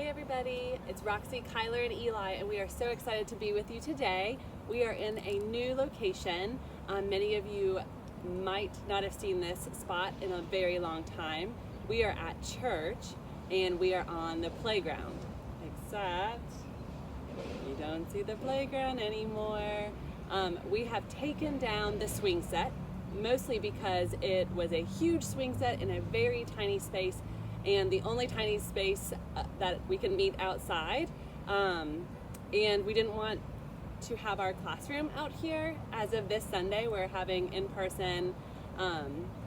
Hey everybody, it's Roxy, Kyler, and Eli, and we are so excited to be with you today. We are in a new location. Many of you might not have seen this spot in a very long time. We are at church, and we are on the playground, except you don't see the playground anymore. We have taken down the swing set, mostly because it was a huge swing set in a very tiny space, and the only tiny space that we can meet outside. And we didn't want to have our classroom out here. As of this Sunday, we're having in-person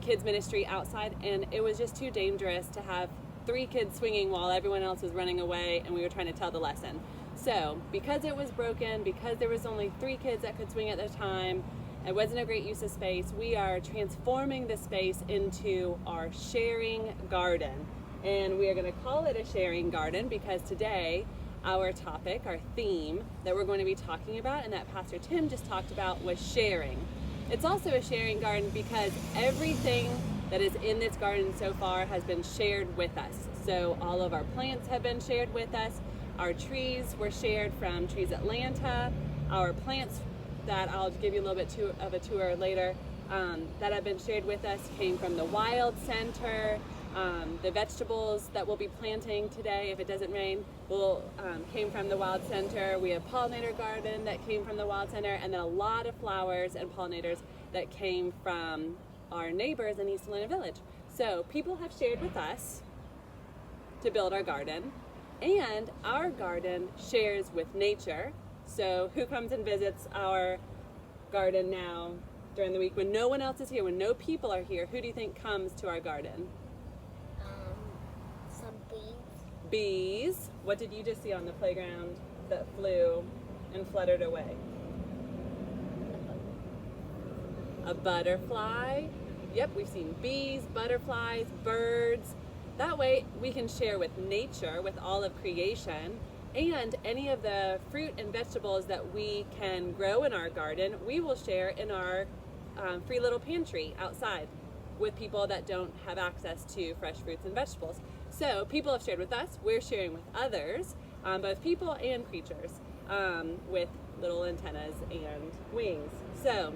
kids ministry outside, and it was just too dangerous to have 3 kids swinging while everyone else was running away and we were trying to tell the lesson. So because it was broken, because there was only 3 kids that could swing at the time, it wasn't a great use of space, we are transforming the space into our sharing garden. And we are going to call it a sharing garden because today our topic, our theme that we're going to be talking about and that Pastor Tim just talked about was sharing. It's also a sharing garden because everything that is in this garden so far has been shared with us. So all of our plants have been shared with us. Our trees were shared from Trees Atlanta. Our plants that I'll give you a little bit of a tour later that have been shared with us came from the Wild Center. The vegetables that we'll be planting today, if it doesn't rain, came from the Wild Center. We have pollinator garden that came from the Wild Center, and then a lot of flowers and pollinators that came from our neighbors in East Atlanta Village. So people have shared with us to build our garden, and our garden shares with nature. So who comes and visits our garden now during the week when no one else is here, when no people are here? Who do you think comes to our garden? Some bees. Bees. What did you just see on the playground that flew and fluttered away? A butterfly. Yep, we've seen bees, butterflies, birds. That way we can share with nature, with all of creation, and any of the fruit and vegetables that we can grow in our garden, we will share in our free little pantry outside with people that don't have access to fresh fruits and vegetables. So people have shared with us, we're sharing with others, both people and creatures, with little antennas and wings. So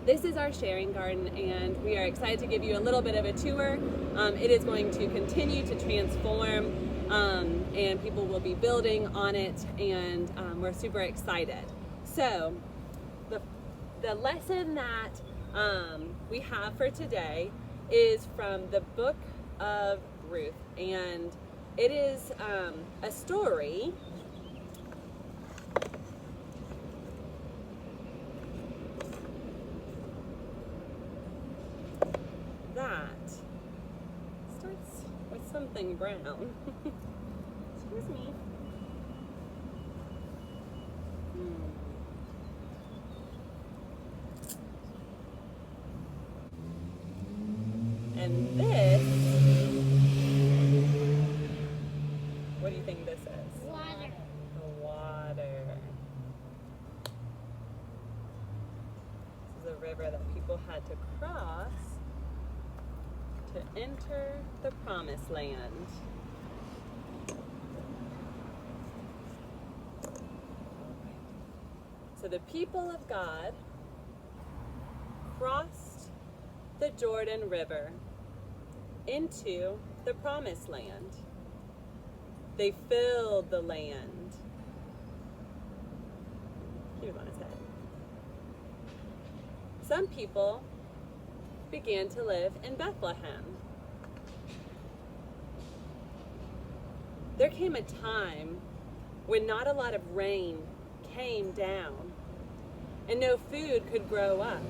this is our sharing garden, and we are excited to give you a little bit of a tour. It is going to continue to transform, and people will be building on it, and we're super excited. So the lesson that we have for today is from the book of Ruth, and it is a story that starts with something brown. Excuse me. And this, what do you think this is? Water. The water. This is a river that people had to cross to enter the promised land. So the people of God crossed the Jordan River into the promised land. They filled the land. He was on his head. Some people began to live in Bethlehem. There came a time when not a lot of rain came down and no food could grow up.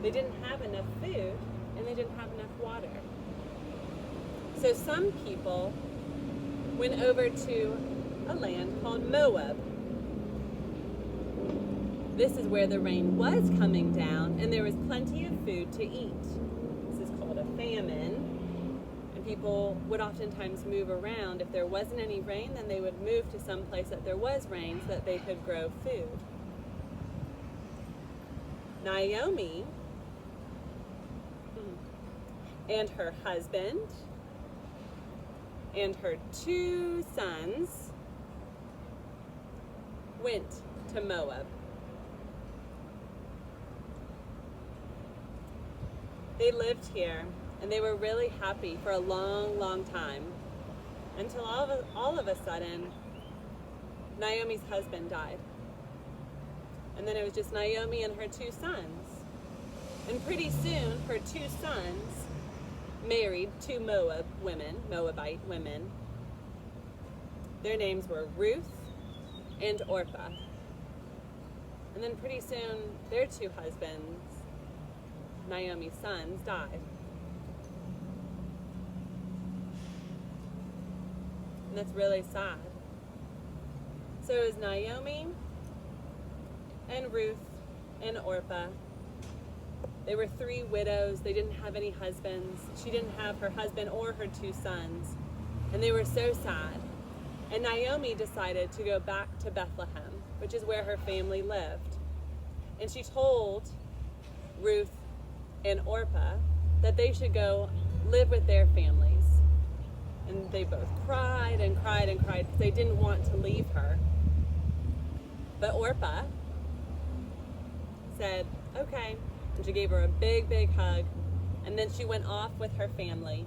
They didn't have enough food and they didn't have enough water. So some people went over to a land called Moab. This is where the rain was coming down and there was plenty of food to eat. This is called a famine. And people would oftentimes move around. If there wasn't any rain, then they would move to some place that there was rain so that they could grow food. Naomi and her husband and her 2 sons went to Moab. They lived here, and they were really happy for a long, long time, until all of a sudden, Naomi's husband died. And then it was just Naomi and her 2 sons. And pretty soon, her 2 sons married 2 Moabite women. Their names were Ruth and Orpah. And then pretty soon, their 2 husbands, Naomi's sons, died. And that's really sad. So it was Naomi and Ruth and Orpah. They were 3 widows. They didn't have any husbands. She didn't have her husband or her 2 sons. And they were so sad. And Naomi decided to go back to Bethlehem, which is where her family lived. And she told Ruth and Orpah that they should go live with their families. And they both cried and cried and cried because they didn't want to leave her. But Orpah said, okay. And she gave her a big, big hug. And then she went off with her family.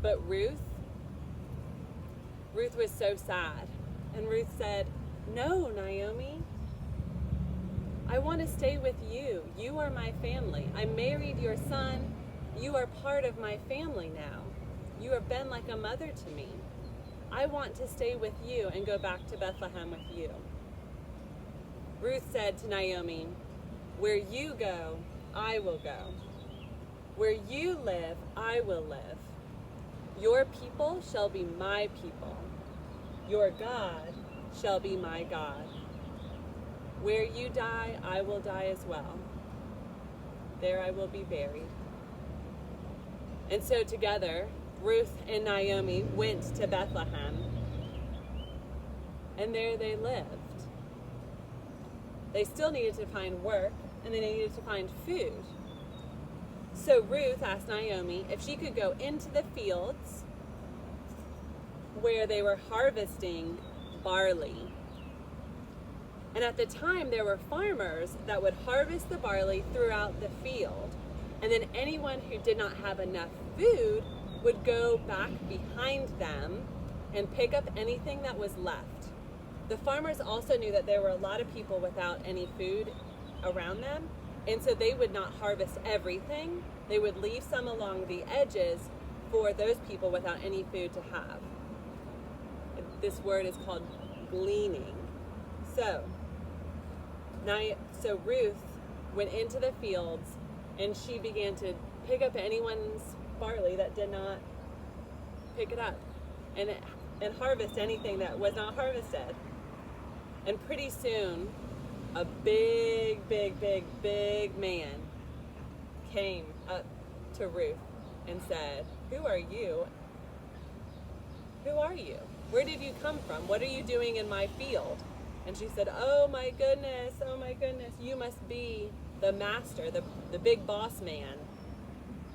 But Ruth was so sad. And Ruth said, no, Naomi, I want to stay with you. You are my family. I married your son. You are part of my family now. You have been like a mother to me. I want to stay with you and go back to Bethlehem with you. Ruth said to Naomi, where you go, I will go. Where you live, I will live. Your people shall be my people. Your God shall be my God. Where you die, I will die as well. There I will be buried. And so together, Ruth and Naomi went to Bethlehem, and there they lived. They still needed to find work, and they needed to find food. So Ruth asked Naomi if she could go into the fields where they were harvesting barley. And at the time, there were farmers that would harvest the barley throughout the field. And then anyone who did not have enough food would go back behind them and pick up anything that was left. The farmers also knew that there were a lot of people without any food around them, and so they would not harvest everything. They would leave some along the edges for those people without any food to have. This word is called gleaning. So Ruth went into the fields, and she began to pick up anyone's barley that did not pick it up, and harvest anything that was not harvested. And pretty soon, a big, big, big, big man came up to Ruth and said, "Who are you? Who are you? Where did you come from? What are you doing in my field?" And she said, oh my goodness, you must be the master, the big boss man.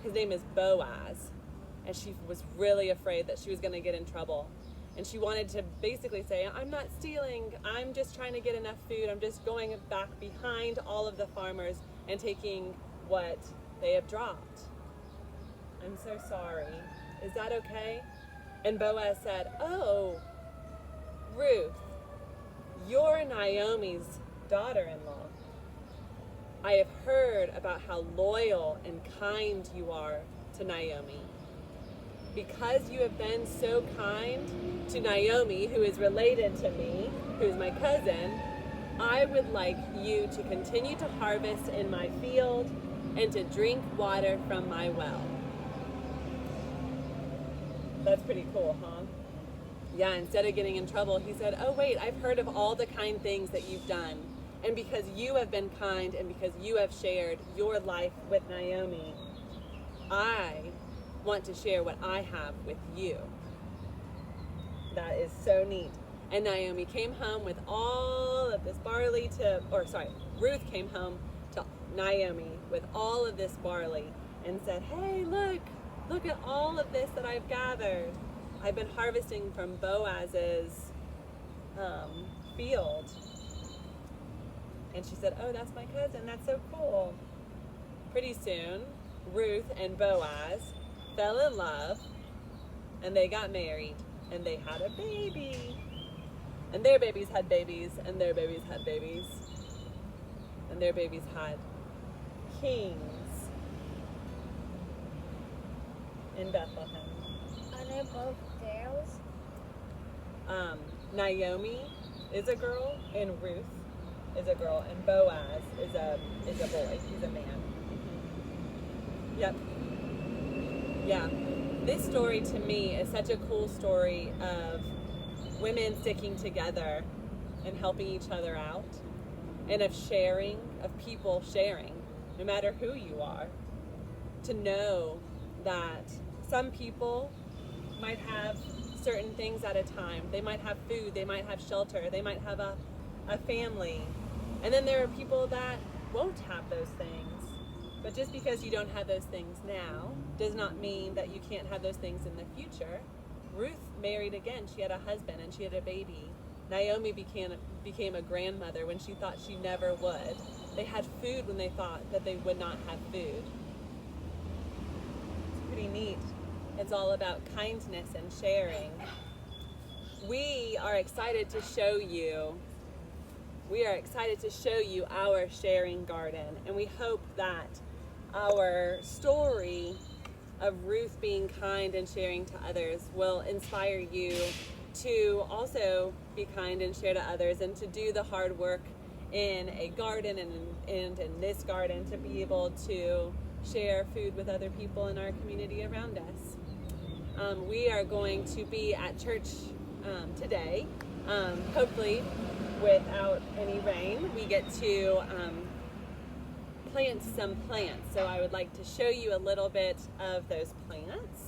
His name is Boaz. And she was really afraid that she was going to get in trouble. And she wanted to basically say, I'm not stealing, I'm just trying to get enough food, I'm just going back behind all of the farmers and taking what they have dropped. I'm so sorry. Is that okay? And Boaz said, oh, Ruth, you're Naomi's daughter-in-law. I have heard about how loyal and kind you are to Naomi. Because you have been so kind to Naomi, who is related to me, who is my cousin, I would like you to continue to harvest in my field and to drink water from my well. That's pretty cool, huh? Yeah, instead of getting in trouble, he said, oh wait, I've heard of all the kind things that you've done. And because you have been kind and because you have shared your life with Naomi, I want to share what I have with you. That is so neat. And Naomi came home with all of this barley Ruth came home to Naomi with all of this barley and said, hey, look, look at all of this that I've gathered. I've been harvesting from Boaz's field. And she said, oh, that's my cousin. That's so cool. Pretty soon, Ruth and Boaz fell in love, and they got married, and they had a baby. And their babies had babies, and their babies had babies, and their babies had kings in Bethlehem. Are they both girls? Naomi is a girl, and Ruth is a girl, and Boaz is a boy. He's a man. Yep. Yeah. This story to me is such a cool story of women sticking together and helping each other out, and of sharing, of people sharing, no matter who you are, to know that some people might have certain things at a time. They might have food, they might have shelter, they might have a family. And then there are people that won't have those things. But just because you don't have those things now does not mean that you can't have those things in the future. Ruth married again. She had a husband and she had a baby. Naomi became a grandmother when she thought she never would. They had food when they thought that they would not have food. It's pretty neat. It's all about kindness and sharing. We are excited to show you our sharing garden, and we hope that our story of Ruth being kind and sharing to others will inspire you to also be kind and share to others, and to do the hard work in a garden and in this garden to be able to share food with other people in our community around us. We are going to be at church today, hopefully without any rain. We get to plant some plants, so I would like to show you a little bit of those plants.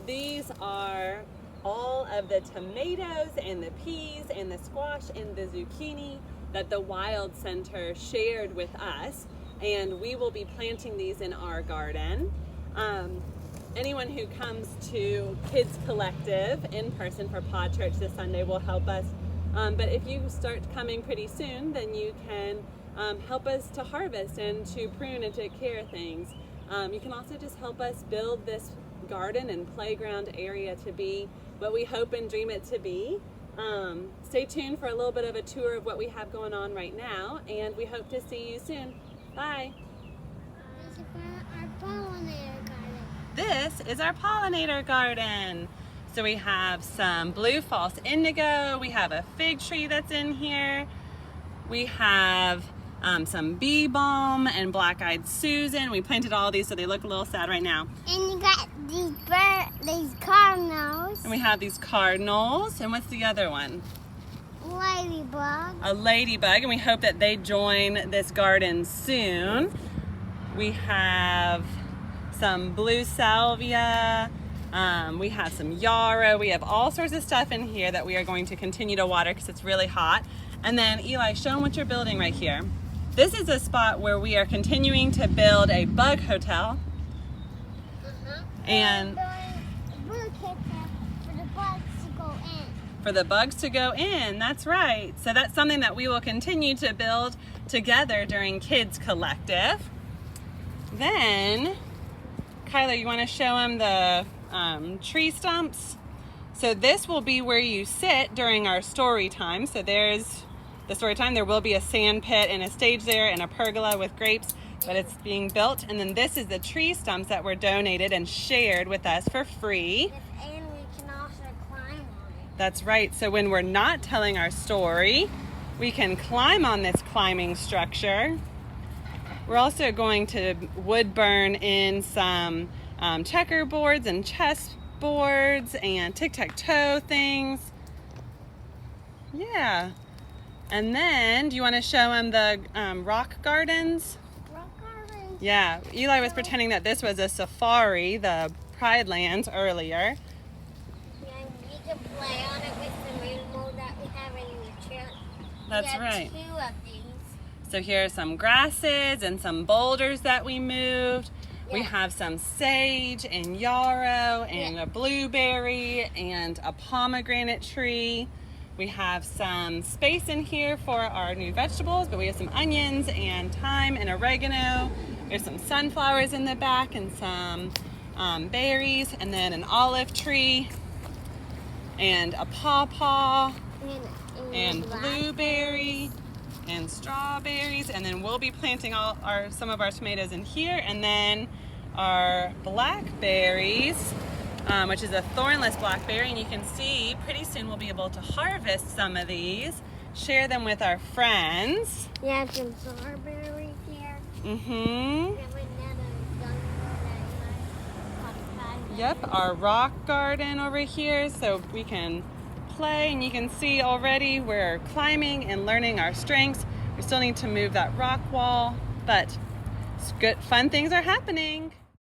These are all of the tomatoes and the peas and the squash and the zucchini that the Wild Center shared with us, and we will be planting these in our garden. Anyone who comes to Kids Collective in person for Pod Church this Sunday will help us, but if you start coming pretty soon, then you can help us to harvest and to prune and take care of things. You can also just help us build this garden and playground area to be what we hope and dream it to be. Stay tuned for a little bit of a tour of what we have going on right now, and we hope to see you soon. Bye. This is our pollinator garden. So we have some blue false indigo, we have a fig tree that's in here, we have some bee balm and black-eyed Susan. We planted all these so they look a little sad right now. And you got these cardinals. And we have these cardinals. And what's the other one? Ladybug. A ladybug, and we hope that they join this garden soon. We have some blue salvia. We have some yarrow. We have all sorts of stuff in here that we are going to continue to water because it's really hot. And then Eli, show them what you're building right here. This is a spot where we are continuing to build a bug hotel. And for the bugs to go in, that's right. So that's something that we will continue to build together during Kids Collective. Then, Kyler, you want to show them the tree stumps? So this will be where you sit during our story time. So there's the story time. There will be a sand pit and a stage there and a pergola with grapes, but it's being built. And then this is the tree stumps that were donated and shared with us for free. And we can also climb on it. That's right. So when we're not telling our story, we can climb on this climbing structure. We're also going to wood burn in some checkerboards and chessboards and tic-tac-toe things. Yeah. And then, do you want to show them the rock gardens? Rock gardens? Yeah. Eli was pretending that this was a safari, the Pride Lands, earlier. to play on it with the remote that we have in the truck. That's we have right. 2 of these. So here are some grasses and some boulders that we moved. We Yeah. have some sage and yarrow and a blueberry and a pomegranate tree. We have some space in here for our new vegetables, but we have some onions and thyme and oregano. There's some sunflowers in the back and some berries, and then an olive tree and a pawpaw and blueberry and strawberries, and then we'll be planting some of our tomatoes in here, and then our blackberries, which is a thornless blackberry, and you can see pretty soon we'll be able to harvest some of these, share them with our friends. We have some strawberries here. Mm-hmm. Yep. Yep, our rock garden over here, so we can play, and you can see already we're climbing and learning our strengths. We still need to move that rock wall, but it's good, fun things are happening.